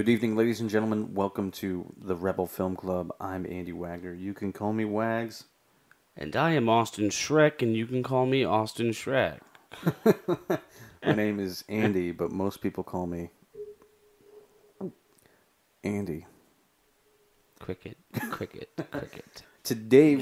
Good evening, ladies and gentlemen. Welcome to the Rebel Film Club. I'm Andy Wagner. You can call me Wags. And I am Austin Shrek, and you can call me Austin Shrek. My name is Andy, but most people call me Andy. Cricket, cricket, cricket. Today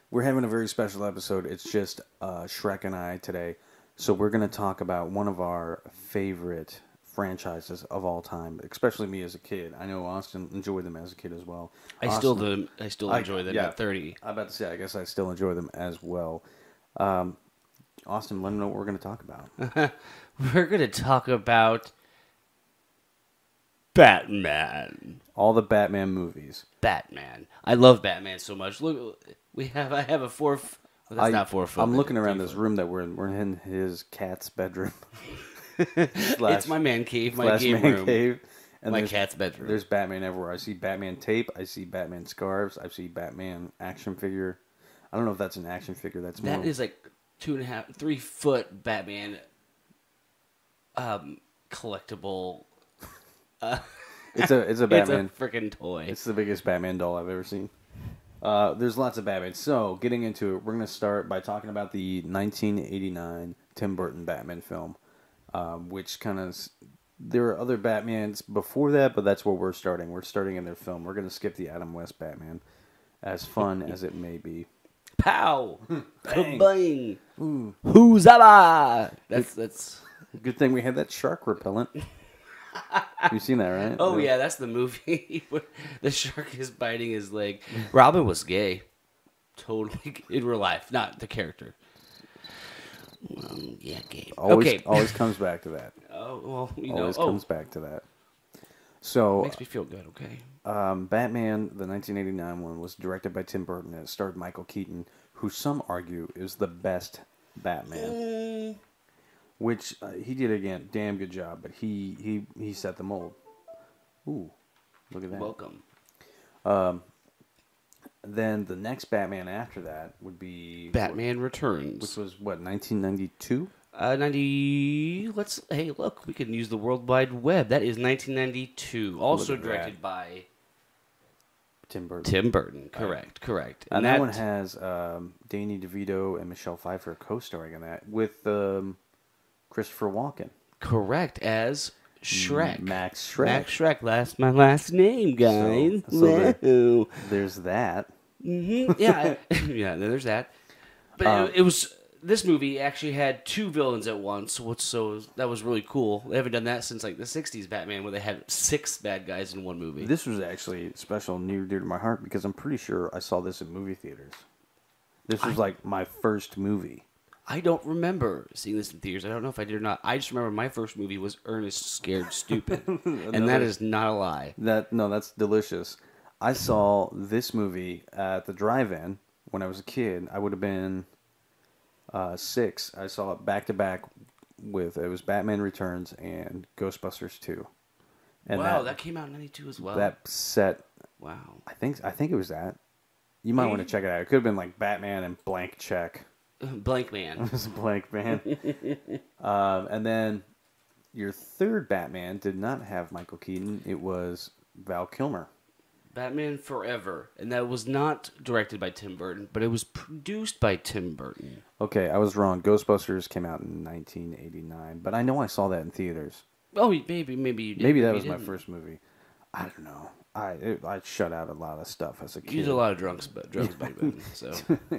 we're having a very special episode. It's just Shrek and I today. So we're going to talk about one of our favorite franchises of all time, especially me as a kid. I know Austin enjoyed them as a kid as well. I still enjoy them at 30. I'm about to say, I guess I still enjoy them as well. Austin, let me know what we're going to talk about. We're going to talk about Batman. All the Batman movies. Batman. I love Batman so much. Look, I have a 4. Well, that's not 4 foot. I'm looking around this room that we're in. We're in his cat's bedroom. It's my man cave, my game room, cave, and my cat's bedroom. There's Batman everywhere. I see Batman tape. I see Batman scarves. I see Batman action figure. I don't know if that's an action figure. That is like 2.5, 3 foot Batman collectible. It's a Batman. It's a freaking toy. It's the biggest Batman doll I've ever seen. There's lots of Batman. So, getting into it, we're going to start by talking about the 1989 Tim Burton Batman film, which kind of... There are other Batmans before that, but that's where we're starting. We're starting in their film. We're going to skip the Adam West Batman, as fun as it may be. Pow! Bang! Bang! Hoozaba! That's... Good thing we had that shark repellent. You've seen that, right? Oh, yeah, that's the movie where the shark is biting his leg. Robin was gay. Totally. In real life, not the character. Yeah, gay. Always comes back to that. Oh, well, Always comes back to that. So... Makes me feel good, okay? Batman, the 1989 one, was directed by Tim Burton and it starred Michael Keaton, who some argue is the best Batman. Which he did again, damn good job, but he set the mold. Ooh, look at that. Welcome. Then the next Batman after that would be Batman Returns, which was what, 1992? 90. Hey, look, we can use the World Wide Web. That is 1992. Also directed by Tim Burton. Tim Burton. Correct. And that one has Danny DeVito and Michelle Pfeiffer co-starring in that with Christopher Walken. Correct, as Shrek. Max Shrek. Max Shrek. That's my last name, guys. So there's that. Mm-hmm. Yeah, yeah. There's that. But it was this movie actually had 2 villains at once, so that was really cool. They haven't done that since like the '60s Batman, where they had 6 bad guys in one movie. This was actually special, near and dear to my heart, because I'm pretty sure I saw this in movie theaters. This was like my first movie. I don't remember seeing this in theaters. I don't know if I did or not. I just remember my first movie was Ernest Scared Stupid. And that is not a lie. That's delicious. I saw this movie at the drive-in when I was a kid. I would have been 6. I saw it back-to-back with, it was Batman Returns and Ghostbusters 2. And wow, that came out in 92 as well. That set... Wow. I think it was that. You might want to check it out. It could have been like Batman and Blank Check. Blank Man. It was a Blank Man. And then your third Batman did not have Michael Keaton. It was Val Kilmer. Batman Forever. And that was not directed by Tim Burton, but it was produced by Tim Burton. Okay, I was wrong. Ghostbusters came out in 1989, but I know I saw that in theaters. Oh, maybe you did. Maybe that was my first movie. I don't know. I shut out a lot of stuff as a kid. You did a lot of drugs back then. So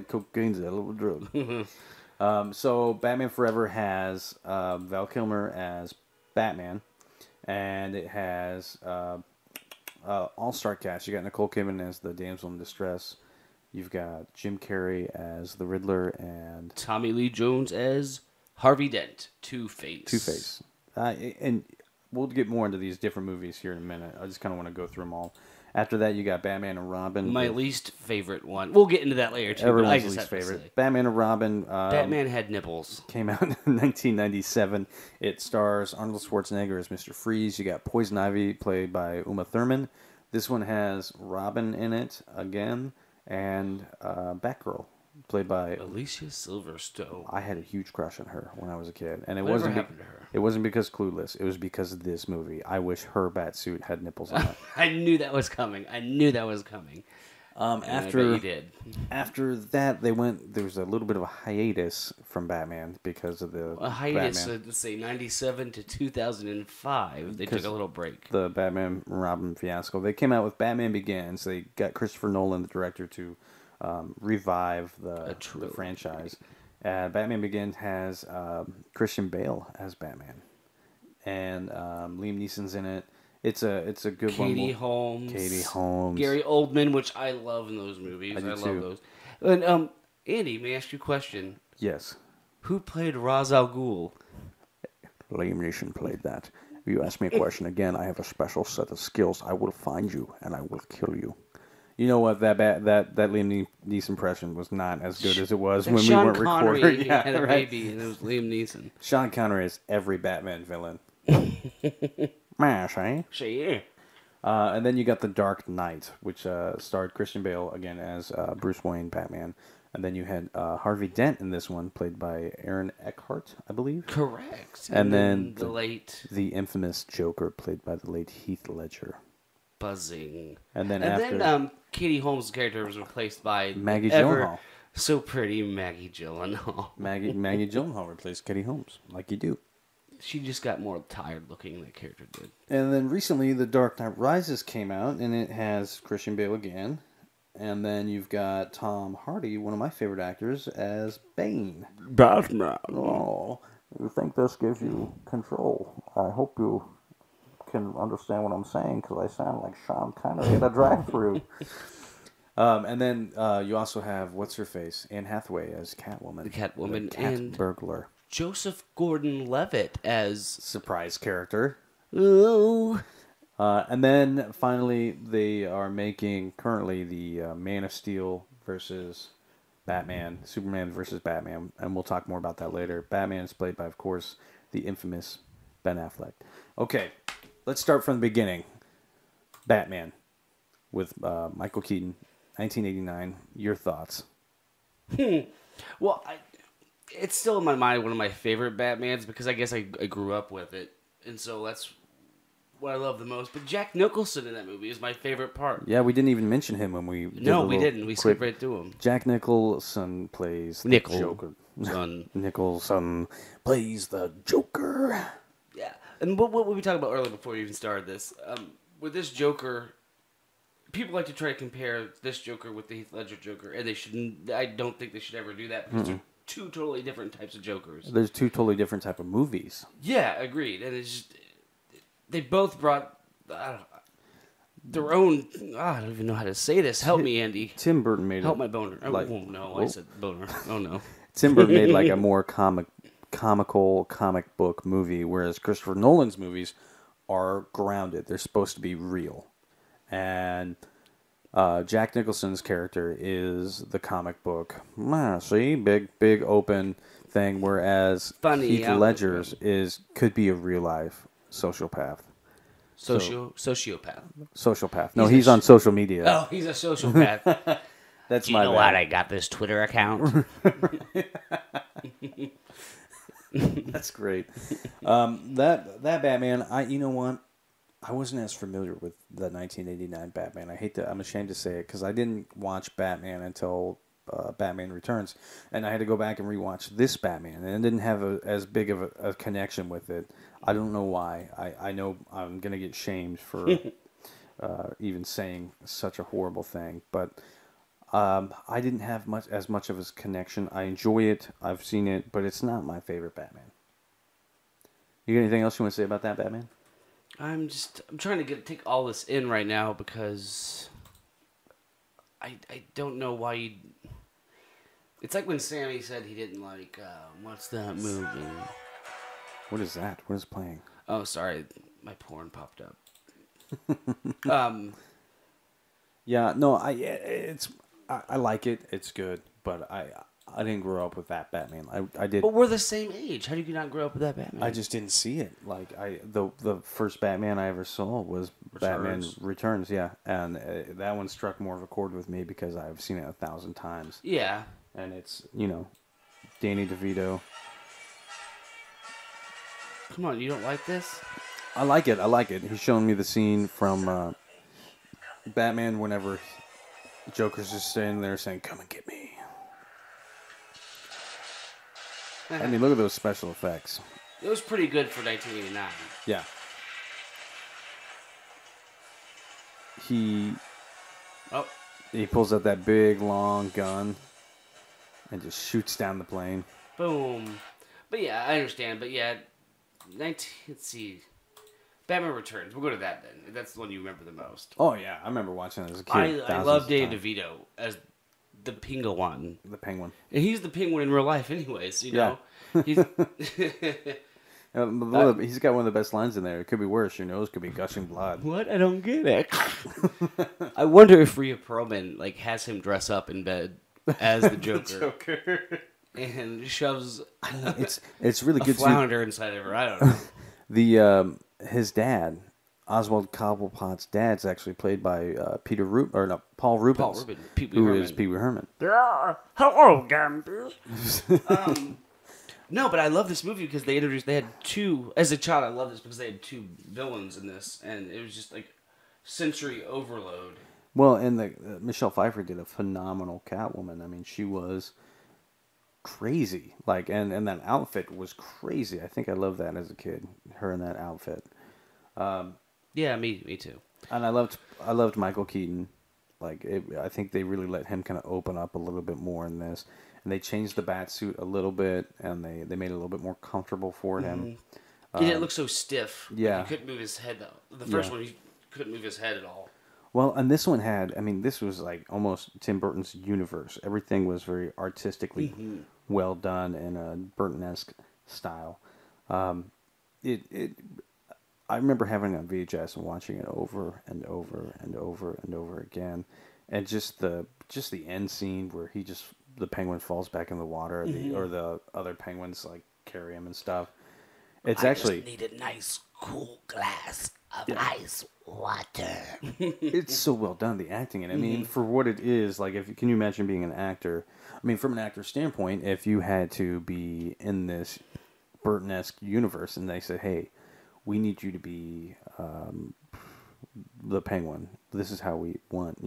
cocaine's a hell of a drug. So Batman Forever has Val Kilmer as Batman, and it has all-star cast. You got Nicole Kidman as the damsel in distress. You've got Jim Carrey as the Riddler and Tommy Lee Jones as Harvey Dent, Two-Face. And we'll get more into these different movies here in a minute. I just kind of want to go through them all. After that, you got Batman and Robin. My least favorite one. We'll get into that later, too. Everyone's least favorite. Batman and Robin. Batman had nipples. Came out in 1997. It stars Arnold Schwarzenegger as Mr. Freeze. You got Poison Ivy, played by Uma Thurman. This one has Robin in it again, and Batgirl, played by Alicia Silverstone. I had a huge crush on her when I was a kid, and Whatever happened to her? It wasn't because Clueless. It was because of this movie. I wish her batsuit had nipples on it. I knew that was coming. After I bet you did. After that, there was a little bit of a hiatus from Batman because of the A hiatus, Batman. let's say 97 to 2005. They took a little break. The Batman Robin fiasco. They came out with Batman Begins. They got Christopher Nolan, the director, to revive the franchise. Batman Begins has Christian Bale as Batman, and Liam Neeson's in it. It's a good Katie one. Katie Holmes. Gary Oldman, which I love in those movies. I love those. And Andy, may I ask you a question? Yes. Who played Ra's al Ghul? Liam Neeson played that. If you ask me a question again, I have a special set of skills. I will find you and I will kill you. You know what? That Liam Neeson impression was not as good as it was when we weren't recording. Yeah, had a baby, and it was Liam Neeson. Sean Connery is every Batman villain. Mash, eh? Sure. And then you got The Dark Knight, which starred Christian Bale again as Bruce Wayne, Batman. And then you had Harvey Dent in this one, played by Aaron Eckhart, I believe. Correct. And then the infamous Joker, played by the late Heath Ledger. Buzzing. And then Katie Holmes' character was replaced by Maggie Gyllenhaal. So pretty Maggie Gyllenhaal. Maggie Gyllenhaal replaced Katie Holmes, like you do. She just got more tired looking, that character did. And then recently, The Dark Knight Rises came out, and it has Christian Bale again. And then you've got Tom Hardy, one of my favorite actors, as Bane. Batman. Oh, you think this gives you control? I hope you can understand what I'm saying, because I sound like Sean Connery at a drive-thru. And then you also have, what's-her-face, Anne Hathaway as Catwoman. The Catwoman. The cat burglar. Joseph Gordon-Levitt as... surprise character. Ooh. And then, finally, they are making, currently, the Man of Steel versus Batman, Superman versus Batman, and we'll talk more about that later. Batman is played by, of course, the infamous Ben Affleck. Okay, let's start from the beginning. Batman, with Michael Keaton, 1989. Your thoughts? Well, it's still in my mind one of my favorite Batmans because I guess I grew up with it, and so that's what I love the most. But Jack Nicholson in that movie is my favorite part. Yeah, we didn't even mention him when we did we didn't. We skipped right through him. Jack Nicholson plays the Joker. Nicholson plays the Joker. Yeah, and what we talked about earlier before we even started this, with this Joker, people like to try to compare this Joker with the Heath Ledger Joker, and they shouldn't. I don't think they should ever do that because they're two totally different types of Jokers. There's two totally different type of movies. Yeah, agreed. And it's just, they both brought their own. I don't even know how to say this. Help me, Andy. Tim Burton made my boner. I said boner. Oh no. Tim Burton made like a more comical comic book movie, whereas Christopher Nolan's movies are grounded. They're supposed to be real, and Jack Nicholson's character is the comic book. See, big open thing, whereas Heath Ledger's could be a real life sociopath. Sociopath. No, he's on social media. Oh, he's a sociopath. That's Do you know what? I got this Twitter account. That's great. That Batman, you know what? I wasn't as familiar with the 1989 Batman. I'm ashamed to say it because I didn't watch Batman until Batman Returns, and I had to go back and rewatch this Batman, and I didn't have as big of a connection with it. I don't know why. I know I'm gonna get shamed for even saying such a horrible thing, but I didn't have as much of a connection. I enjoy it. I've seen it, but it's not my favorite Batman. You got anything else you want to say about that Batman? I'm trying to take all this in right now because I don't know why you. It's like when Sammy said he didn't like what's that movie? What is that? What is playing? Oh, sorry, my porn popped up. Yeah, no, I like it. It's good, but I didn't grow up with that Batman. I did. But we're the same age. How do you not grow up with that Batman? I just didn't see it. Like the first Batman I ever saw was Batman Returns. Yeah, and that one struck more of a chord with me because I've seen it 1,000 times. Yeah. and it's Danny DeVito. Come on, you don't like this? I like it. He's showing me the scene from Batman whenever Joker's just standing there saying, "Come and get me." I mean, look at those special effects. It was pretty good for 1989. Yeah. He pulls out that big long gun and just shoots down the plane. Boom. But yeah, I understand. But yeah, let's see. Batman Returns. We'll go to that then. That's the one you remember the most. Oh yeah, I remember watching it as a kid. I love Danny DeVito as the Penguin. The Penguin. And he's the Penguin in real life, anyways. You know. He's he's got one of the best lines in there. It could be worse. Your nose could be gushing blood. What? I don't get it. I wonder if Rhea Perlman has him dress up in bed as the Joker. And shoves it's really good flounder inside of her. I don't know. His dad, Oswald Cobblepot's dad's actually played by Paul Rubens. Who is Pee Wee Herman. Hello, Gambit. No, but I love this movie because they had two. As a child, I love this because they had two villains in this, and it was just like sensory overload. Well, and Michelle Pfeiffer did a phenomenal Catwoman. I mean, she was crazy. Like, and that outfit was crazy. I think I loved that as a kid. Her in that outfit. Yeah, me too. And I loved Michael Keaton. Like, I think they really let him kind of open up a little bit more in this. And they changed the bat suit a little bit, and they made it a little bit more comfortable for him. He didn't look so stiff. Yeah. He couldn't move his head, though. The first one, he couldn't move his head at all. Well, and this one this was like almost Tim Burton's universe. Everything was very artistically well done in a Burton-esque style. I remember having it on VHS and watching it over and over and over and over again. And just the end scene where the penguin falls back in the water, or the other penguins like carry him and stuff. It's I actually just need a nice cool glass of ice water. It's so well done, the acting, and I mean for what it is. Like, can you imagine being an actor? I mean, from an actor standpoint, if you had to be in this Burton-esque universe, and they said, "Hey, we need you to be the Penguin. This is how we want."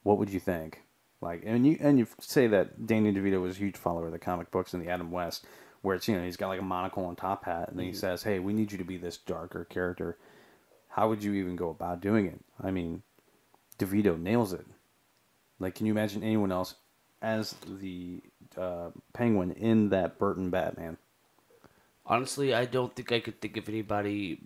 What would you think? Like, and you say that Danny DeVito was a huge follower of the comic books and the Adam West, where it's he's got like a monocle and top hat, and then he says, "Hey, we need you to be this darker character." How would you even go about doing it? I mean, DeVito nails it. Like, can you imagine anyone else as the Penguin in that Burton Batman? Honestly, I don't think I could think of anybody.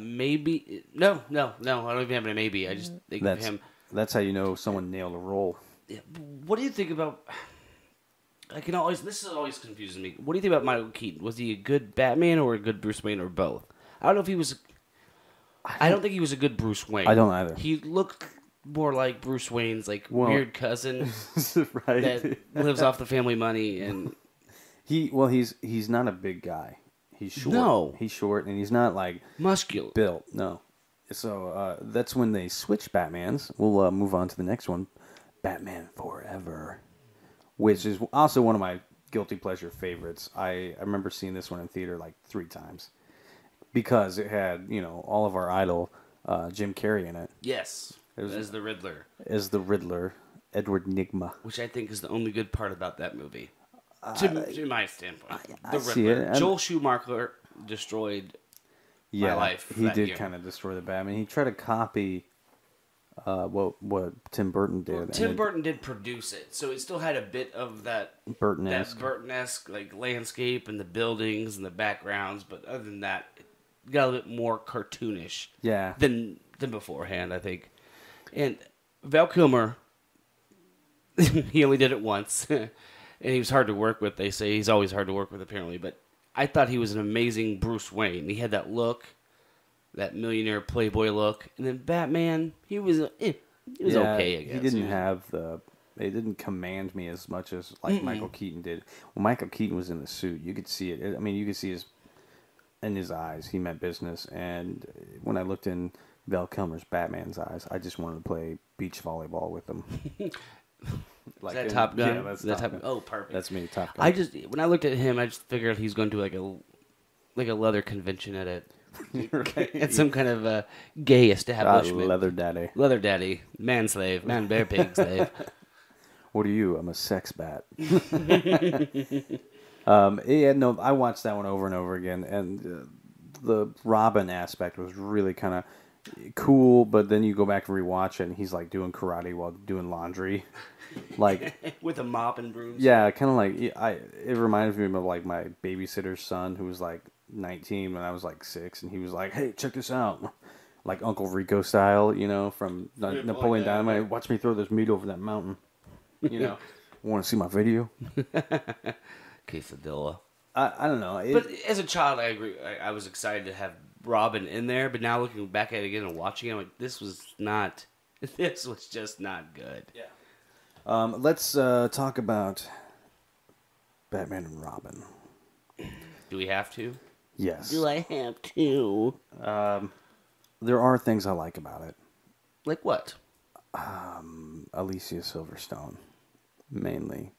Maybe no. I don't even have a maybe. I just think of him. That's how you know someone nailed a role. Yeah, what do you think about? This is always confusing me. What do you think about Michael Keaton? Was he a good Batman or a good Bruce Wayne or both? I don't know if he was. I don't think he was a good Bruce Wayne. I don't either. He looked more like Bruce Wayne's weird cousin right. that lives off the family money, and he's not a big guy. He's short. No, he's short, and he's not like muscular built. No. So that's when they switch Batmans. We'll move on to the next one, Batman Forever, which is also one of my guilty pleasure favorites. I remember seeing this one in theater like 3 times because it had all of our idol Jim Carrey in it. Yes, as the Riddler. Edward Nygma. Which I think is the only good part about that movie, to my standpoint. The Riddler. See it. Joel Schumacher destroyed. My life. He did kind of destroy the Batman. He tried to copy what Tim Burton did. Well, Tim Burton did produce it, so it still had a bit of that Burton-esque like landscape and the buildings and the backgrounds. But other than that, it got a little bit more cartoonish. Yeah. Than beforehand, I think. And Val Kilmer, he only did it once, and he was hard to work with. They say he's always hard to work with, apparently, but. I thought he was an amazing Bruce Wayne. He had that look, that millionaire playboy look, and then Batman. He was okay, I guess. He didn't have it didn't command me as much as Michael Keaton did. When Michael Keaton was in the suit, you could see it. I mean, you could see in his eyes. He meant business. And when I looked in Val Kilmer's Batman's eyes, I just wanted to play beach volleyball with him. Like Is that Top Gun? Yeah, that's Is that Top Gun. Oh, perfect. That's me, Top Gun. When I looked at him, I just figured he's going to like a leather convention at some kind of gay establishment. Leather daddy. Leather daddy, man slave, man bear pig slave. What are you? I'm a sex bat. No, I watched that one over and over again, and the Robin aspect was really kind of cool. But then you go back and rewatch it, and he's like doing karate while doing laundry, like with a mop and brooms. yeah, kind of like It reminded me of like my babysitter's son who was like 19 when I was like 6, and he was like, "Hey, check this out." Like Uncle Rico style, from Napoleon Dynamite. Watch me throw this meat over that mountain. Want to see my video? Quesadilla. I don't know. But as a child, I agree. I was excited to have Robin in there, but now looking back at it again and watching it, I'm like, this was just not good. Yeah. Let's talk about Batman and Robin. Do we have to? Yes. Do I have to? There are things I like about it. Like what? Alicia Silverstone, mainly.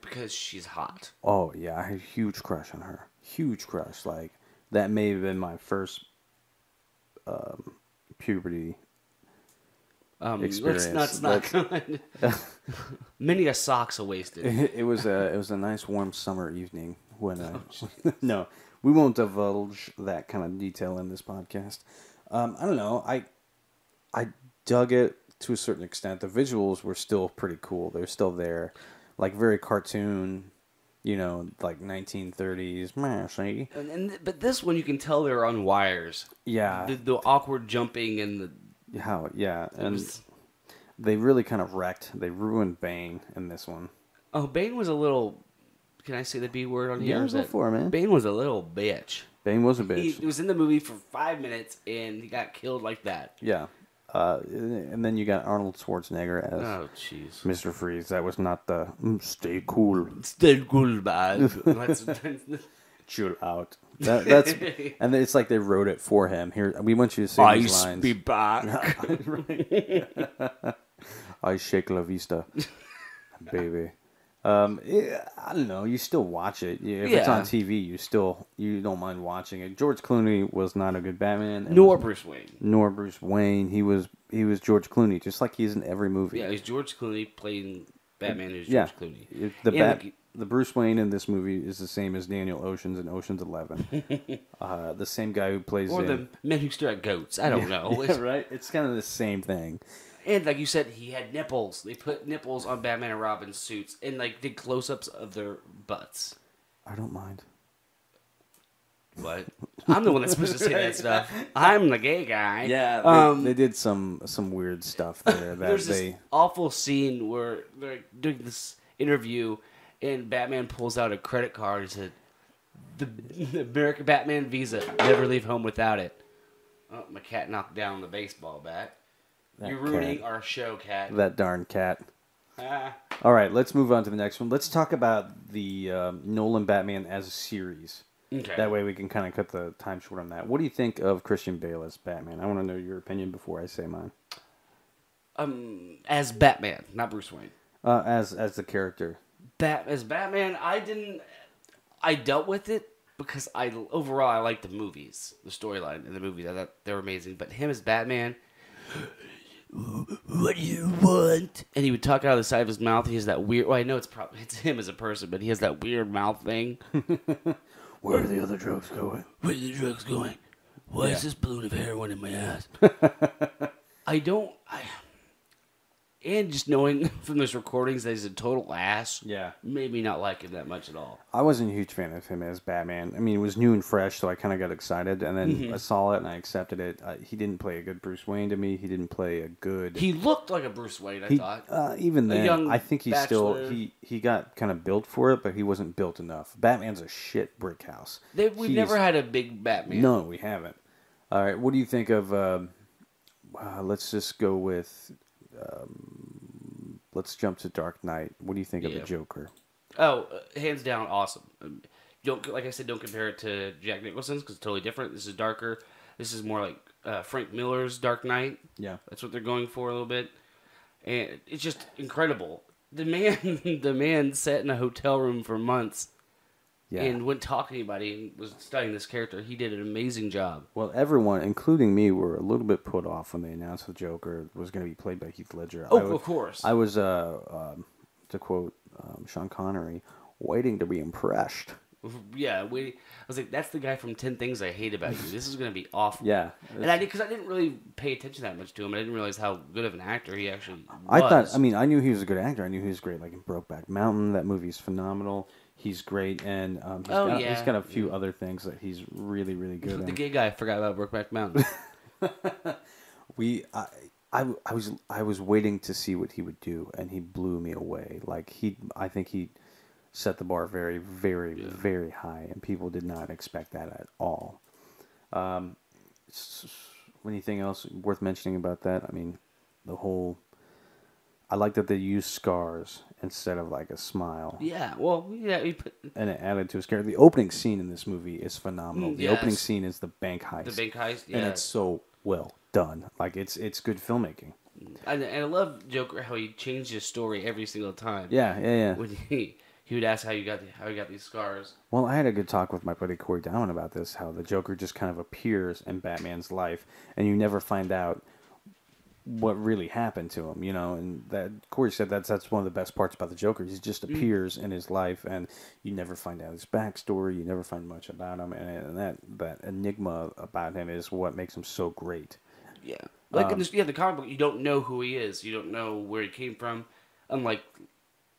Because she's hot. Oh, yeah. I had a huge crush on her. Huge crush. Like, that may have been my first puberty experience. Let's not. Many a socks are wasted. It was a nice warm summer evening when no, we won't divulge that kind of detail in this podcast. I don't know. I dug it to a certain extent. The visuals were still pretty cool. They're still there, like very cartoon, like 1930s. See? But this one you can tell they're on wires. Yeah, the awkward jumping and the they really kind of wrecked. They ruined Bane in this one. Oh, Bane was a little. Can I say the B word on here? Yeah, go for it, man. Bane was a little bitch. Bane was a bitch. He was in the movie for 5 minutes and he got killed like that. Yeah. And then you got Arnold Schwarzenegger as jeez, Mr. Freeze. That was not the stay cool. Stay cool, man. Chill out. That's and it's like they wrote it for him. Here, we want you to say these lines. Be back. I shake la vista, baby. I don't know. You still watch it. If it's on TV, you don't mind watching it. George Clooney was not a good Batman. Bruce Wayne. Nor Bruce Wayne. He was George Clooney, just like he's in every movie. Yeah, he's George Clooney playing Batman. Who's George Clooney. The Bruce Wayne in this movie is the same as Daniel Ocean's in Ocean's 11. The same guy who plays the men who stare at goats. I don't know. Yeah, right? It's kind of the same thing. And like you said, he had nipples. They put nipples on Batman and Robin's suits and like did close-ups of their butts. I don't mind. What? I'm the one that's supposed to say that stuff. I'm the gay guy. Yeah, they did some weird stuff there. There's this awful scene where they're doing this interview and Batman pulls out a credit card and said, the American Batman Visa, never leave home without it. Oh, my cat knocked down the baseball bat. You're ruining our show, cat. That darn cat. All right, let's move on to the next one. Let's talk about the Nolan Batman as a series. Okay. That way we can kind of cut the time short on that. What do you think of Christian Bale as Batman? I want to know your opinion before I say mine. As Batman, not Bruce Wayne. As the character. As Batman, I dealt with it because overall I liked the movies, the storyline in the movies. I thought they were amazing. But him as Batman, what do you want? And he would talk out of the side of his mouth. He has that weird. Well, I know it's him as a person, but he has that weird mouth thing. Where are the other drugs going? Where are the drugs going? Why is this balloon of heroin in my ass? And just knowing from those recordings that he's a total ass, made me not like him that much at all. I wasn't a huge fan of him as Batman. I mean, it was new and fresh, so I kind of got excited, and then I saw it and I accepted it. He didn't play a good Bruce Wayne to me. He didn't play a good. He looked like a Bruce Wayne, I thought. Even then, I think he's bachelor. still he got kind of built for it, but he wasn't built enough. Batman's a shit brick house. We've never had a big Batman. No, we haven't. All right, what do you think of? Let's just go with. Let's jump to Dark Knight. What do you think of the Joker? Oh, hands down, awesome. Like I said, don't compare it to Jack Nicholson's because it's totally different. This is darker. This is more like Frank Miller's Dark Knight. Yeah, that's what they're going for a little bit, and it's just incredible. The man sat in a hotel room for months Yeah. and wouldn't talk to anybody and was studying this character. He did an amazing job. Well, everyone, including me, were a little bit put off when they announced the Joker was going to be played by Heath Ledger. Of course. I was, to quote Sean Connery, waiting to be impressed. Yeah, I was like, that's the guy from 10 Things I Hate About You. This is going to be awful. Yeah. And because I didn't really pay attention that much to him. I didn't realize how good of an actor he actually was. I knew he was a good actor. I knew he was great, like in Brokeback Mountain. That movie's phenomenal. He's great, and he's got a few other things that he's really, really good The in. gay guy forgot about Brokeback Mountain. I was waiting to see what he would do, and he blew me away. Like I think he set the bar very, very, very high, and people did not expect that at all. Anything else worth mentioning about that? I mean, I like that they used scars instead of like a smile. Yeah, well, yeah. And it added to his character. The opening scene in this movie is phenomenal. The Yes. opening scene is the bank heist. The bank heist, yeah. And it's so well done. Like, it's good filmmaking. And I love Joker, how he changed his story every single time. Yeah. When he would ask how he got these scars. Well, I had a good talk with my buddy Corey Dowan about this, how the Joker just kind of appears in Batman's life, and you never find out what really happened to him, and that Corey said that's one of the best parts about the Joker. He just appears in his life, and you never find out his backstory. You never find much about him, and that enigma about him is what makes him so great. Yeah, like in the comic book, you don't know who he is. You don't know where he came from. Unlike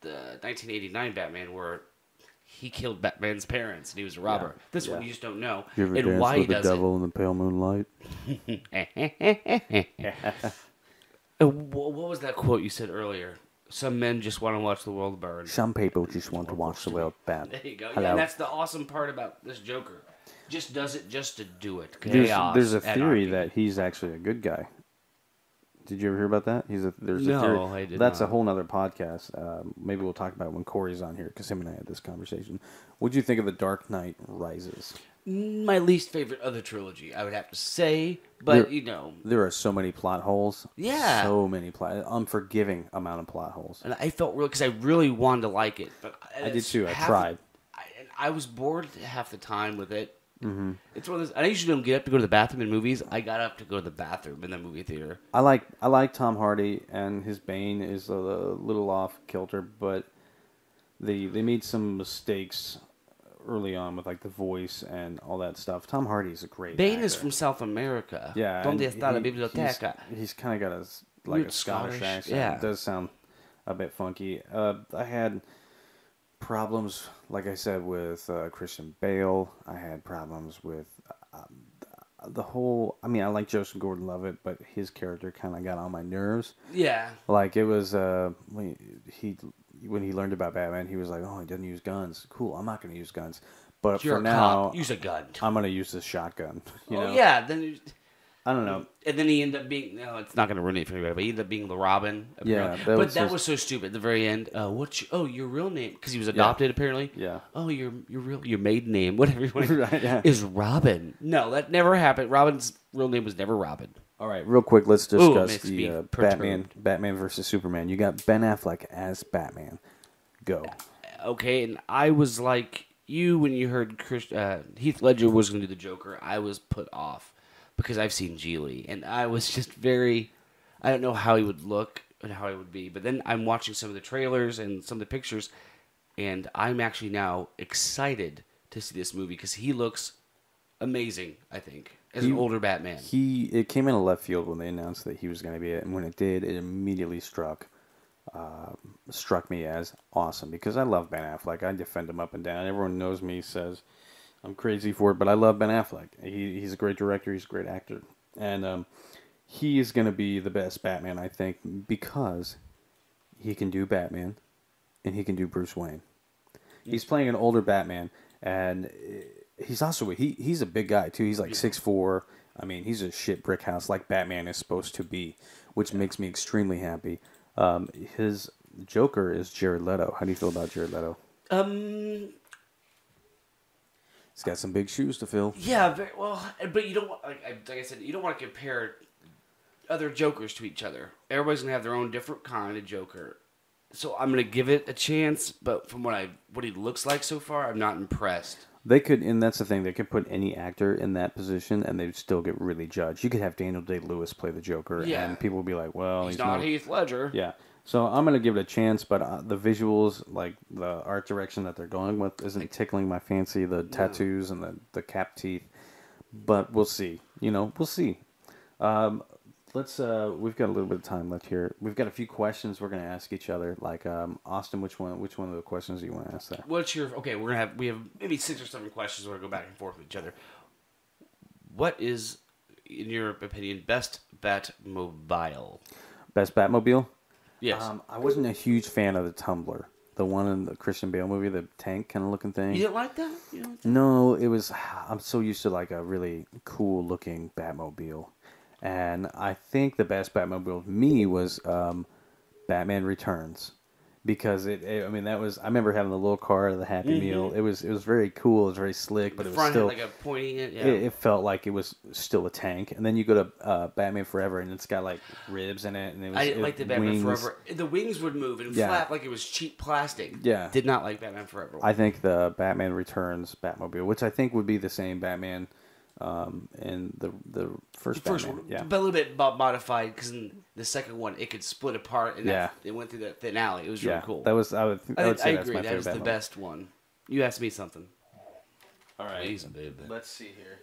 the 1989 Batman, where he killed Batman's parents and he was a robber. Yeah. This one you just don't know, You ever and dance why with he the does devil in the pale moonlight? it. What was that quote you said earlier? Some men just want to watch the world burn. Some people just want to watch the world burn. There you go. Hello. Yeah, and that's the awesome part about this Joker. Just does it just to do it. There's a theory anarchy. that he's actually a good guy. Did you ever hear about that? There's a No, theory. I did That's not. a whole nother podcast. Maybe we'll talk about it when Corey's on here, because him and I had this conversation. What'd you think of The Dark Knight Rises? My least favorite of the trilogy, I would have to say. But, There are so many plot holes. Yeah. So many unforgiving amount of plot holes. and I felt because I really wanted to like it. But I did too. I tried. I was bored half the time with it. Mm-hmm. It's one of those. I usually don't get up to go to the bathroom in movies. I got up to go to the bathroom in the movie theater. I like Tom Hardy, and his Bane is a little off kilter, but they made some mistakes early on with like the voice and all that stuff. Tom Hardy's a great Bane actor. is from South America. Yeah, Donde and está la biblioteca? He's kind of got a Weird a Scottish Scottish, accent. yeah. It does sound a bit funky. I had problems, like I said, with Christian Bale. I had problems with the whole. I mean, I like Joseph Gordon-Levitt, but his character kind of got on my nerves. Yeah. Like it was when he learned about Batman, he was like, "Oh, he doesn't use guns. Cool, I'm not going to use guns." But You're for a now, cop. Use a gun. I'm going to use this shotgun. You know? Yeah. Then. I don't know. And then he ended up being, no, it's not going to ruin it for anybody, but he ended up being the Robin. Yeah, But that was so stupid at the very end. Your real name, because he was adopted apparently. Yeah. Oh, your maiden name, whatever you want, Right, yeah. is Robin. No, that never happened. Robin's real name was never Robin. All right, real quick, let's discuss makes me the perturbed. Batman versus Superman. You got Ben Affleck as Batman. Go. Okay, and I was like you when you heard Heath Ledger was going to do the Joker. I was put off because I've seen Geely, and I was just I don't know how he would look and how he would be. But then I'm watching some of the trailers and some of the pictures, and I'm actually now excited to see this movie because he looks amazing, I think, as an older Batman. It came in a left field when they announced that he was going to be it, and when it did, it immediately struck me as awesome because I love Ben Affleck. I defend him up and down. Everyone knows me, says I'm crazy for it, but I love Ben Affleck. He's a great director. He's a great actor. And he is going to be the best Batman, I think, because he can do Batman and he can do Bruce Wayne. He's playing an older Batman, and he's also he's a big guy, too. He's like 6'4". I mean, he's a shit brick house like Batman is supposed to be, which makes me extremely happy. His Joker is Jared Leto. How do you feel about Jared Leto? He's got some big shoes to fill. Yeah, very well, but you don't want, like I said, you don't want to compare other Jokers to each other. Everybody's gonna have their own different kind of Joker, So I'm gonna give it a chance, but from what he looks like so far, I'm not impressed. They could, and that's the thing. They could put any actor in that position, and they'd still get really judged. You could have Daniel Day-Lewis play the Joker, Yeah. and people would be like, "Well, He's not Heath Ledger. Yeah. So I'm gonna give it a chance, but the visuals, like the art direction that they're going with, isn't tickling my fancy. The tattoos and the cap teeth, but we'll see. We'll see. Let's. We've got a little bit of time left here. We've got a few questions we're gonna ask each other. Like, Austin, which one of the questions do you want to ask there? What's your okay? We have maybe 6 or 7 questions. We're gonna go back and forth with each other. What is, in your opinion, best Batmobile? Best Batmobile? Yes. I wasn't a huge fan of the Tumbler, the one in the Christian Bale movie, the tank kind of looking thing. You didn't like that? No, it was. I'm so used to like a really cool looking Batmobile, and I think the best Batmobile to me was Batman Returns, because I mean, that was. I remember having the little car, the Happy Meal. It was very cool. It was very slick, but The it was front still had like a pointy. Yeah. it felt like it was still a tank. And then you go to Batman Forever, and it's got like ribs in it, and it was. I didn't like the Batman wings. Forever. The wings would move and flap like it was cheap plastic. Yeah. Did not like Batman Forever. I think the Batman Returns Batmobile, which I think would be the same Batman in the first Batman. one, Yeah. but a little bit modified because in the second one it could split apart and Yeah. it went through that thin alley. It was really cool. That was I would say that's agree. my That favorite was the Batmobile. best one. You asked me something. All right. Please, baby. Let's see here.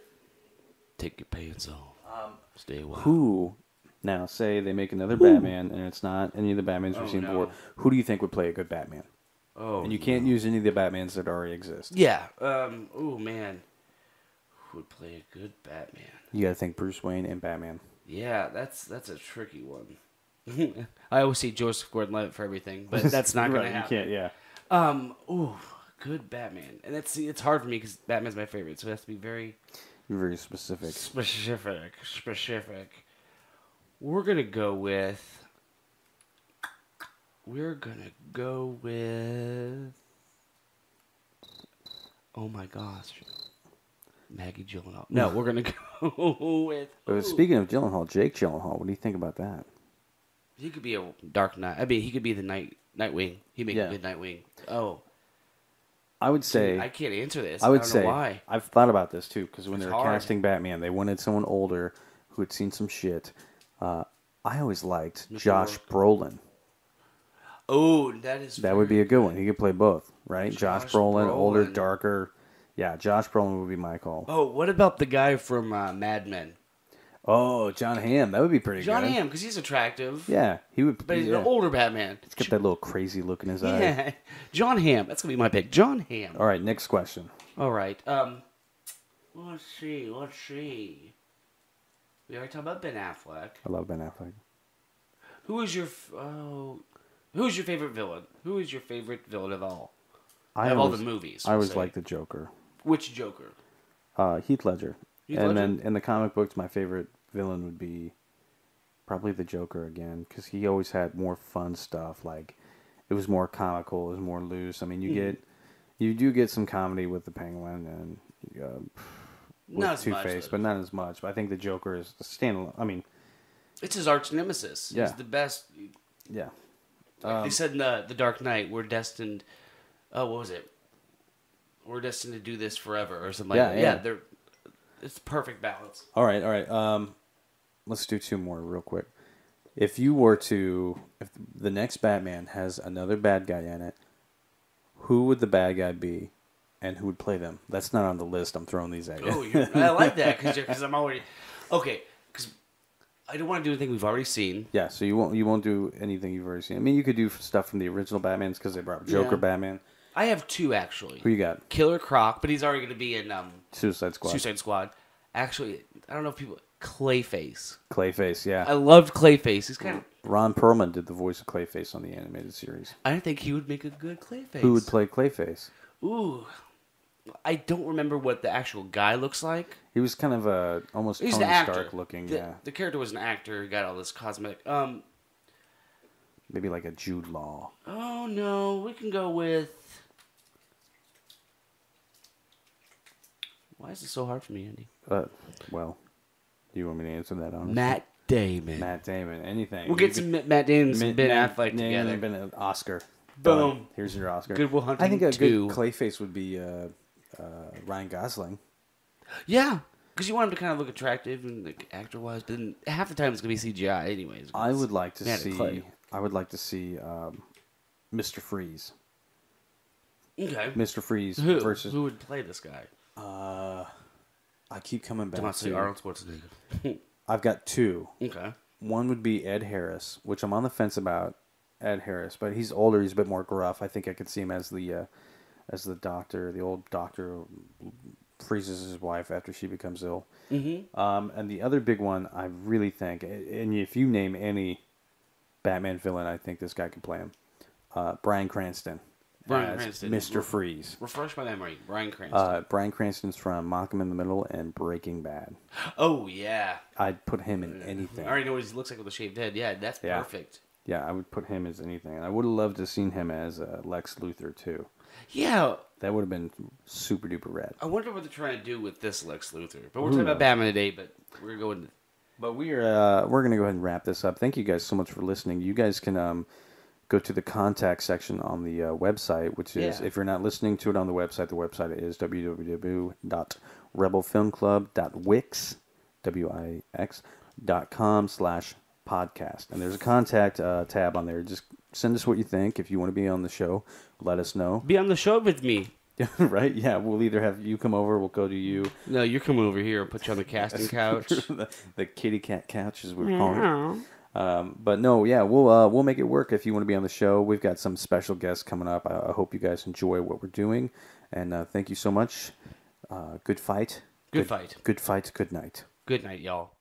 Take your pants off. Stay away. Who now say they make another Batman and it's not any of the Batmans we've seen no. before? Who do you think would play a good Batman? Oh, And you can't use any of the Batmans that already exist. Yeah. Oh man. Who would play a good Batman? You got to think Bruce Wayne and Batman. Yeah, that's a tricky one. I always see Joseph Gordon-Levitt for everything, but that's not going Right, to happen. You can't. Yeah. Good Batman, and it's hard for me because Batman's my favorite, so it has to be very You're very specific. specific. We're gonna go with. Oh my gosh, Maggie Gyllenhaal. No, we're gonna go with. But speaking of Gyllenhaal, Jake Gyllenhaal, what do you think about that? He could be a Dark Knight. I mean, he could be the Nightwing. He make a good Nightwing. Oh, I would say I can't answer this. I would don't say know why. I've thought about this too, because when they It's were hard. casting Batman, they wanted someone older who had seen some shit. I always liked Josh Brolin. Oh, that is. That would be a good one. He could play both, right? Josh Brolin, older, Brolin. darker. Yeah, Josh Brolin would be my call. Oh, what about the guy from Mad Men? Oh, John Hamm. That would be pretty John good. Hamm, because he's attractive. Yeah, he would. But he's yeah. an older Batman. He's got that little crazy look in his eye. Yeah. John Hamm. That's going to be my pick. John Hamm. All right, next question. All right. Let's see. We already talked about Ben Affleck. I love Ben Affleck. Who's your favorite villain? Who is your favorite villain of all? I Of all the always- movies. I always say. like the Joker. Which Joker? Heath Ledger. Heath and Ledger? then in the comic books, my favorite villain would be probably the Joker again, because he always had more fun stuff. Like, it was more comical, it was more loose. I mean, you do get some comedy with the Penguin and Not with as much, Two-Face, though. but not as much. But I think the Joker is the standalone. I mean, It's his arch nemesis. Yeah. He's the best. yeah. Like they said in the Dark Knight, we're destined. Oh, what was it? We're destined to do this forever, or something like that. Yeah. It's perfect balance. All right. Let's do 2 more real quick. If the next Batman has another bad guy in it, who would the bad guy be, and who would play them? That's not on the list. I'm throwing these at you. Oh, I like that because I'm already okay. Because I don't want to do anything we've already seen. Yeah, so you won't do anything you've already seen. I mean, you could do stuff from the original Batmans because they brought Joker Yeah. Batman. I have 2 actually. Who you got? Killer Croc, but he's already going to be in Suicide Squad. Suicide Squad. Actually, I don't know if people Clayface. Clayface, yeah. I loved Clayface. He's kind of. Ron Perlman did the voice of Clayface on the animated series. I think he would make a good Clayface. Who would play Clayface? Ooh, I don't remember what the actual guy looks like. He was kind of almost He's Tony an actor. Stark looking, yeah. The character was an actor. He got all this cosmetic. Maybe like a Jude Law. Oh no, we can go with. Why is it so hard for me, Andy? Well, do you want me to answer that honestly? Matt Damon. Matt Damon, anything. We'll get some Matt Damon and some Ben Affleck Damon, together. Ben, an Oscar. Boom. Done. Here's your Oscar. Good Will Hunting I think a 2. good Clayface would be Ryan Gosling. Yeah, because you want him to kind of look attractive and like actor-wise, but then half the time it's gonna be CGI anyways. I would like to Matt and Clay. see. I would like to see Mr. Freeze. Okay. Mr. Freeze Who versus. who would play this guy? I keep coming back Don't say to. Arnold Schwarzenegger. I've got two. Okay. One would be Ed Harris, which I'm on the fence about Ed Harris, but he's older. He's a bit more gruff. I think I could see him as the doctor, the old doctor who freezes his wife after she becomes ill. Mm-hmm. And the other big one, I really think, and if you name any Batman villain, I think this guy can play him. Bryan Cranston. Bryan as Cranston. Mr. Freeze. Refresh my memory. Bryan Cranston. Bryan Cranston's from Malcolm in the Middle and Breaking Bad. Oh, yeah. I'd put him in anything. I already know what he looks like with a shaved head. Yeah, that's perfect. Yeah, I would put him as anything. And I would have loved to have seen him as Lex Luthor, too. Yeah. That would have been super duper rad. I wonder what they're trying to do with this Lex Luthor. But we're talking about Batman today, but we're going... But we're going to go ahead and wrap this up. Thank you guys so much for listening. You guys can go to the contact section on the website, which is, if you're not listening to it on the website is www.rebelfilmclub.wix.com/podcast. And there's a contact tab on there. Just send us what you think. If you want to be on the show, let us know. Be on the show with me. Right? Yeah, we'll either have you come over, we'll go to you. No, you're coming over here and put you on the casting couch. the kitty cat couch, as we're calling it. But no, yeah, we'll make it work if you want to be on the show. We've got some special guests coming up. I hope you guys enjoy what we're doing, and thank you so much. Good fight. Good fight. Good fight. Good night. Good night, y'all.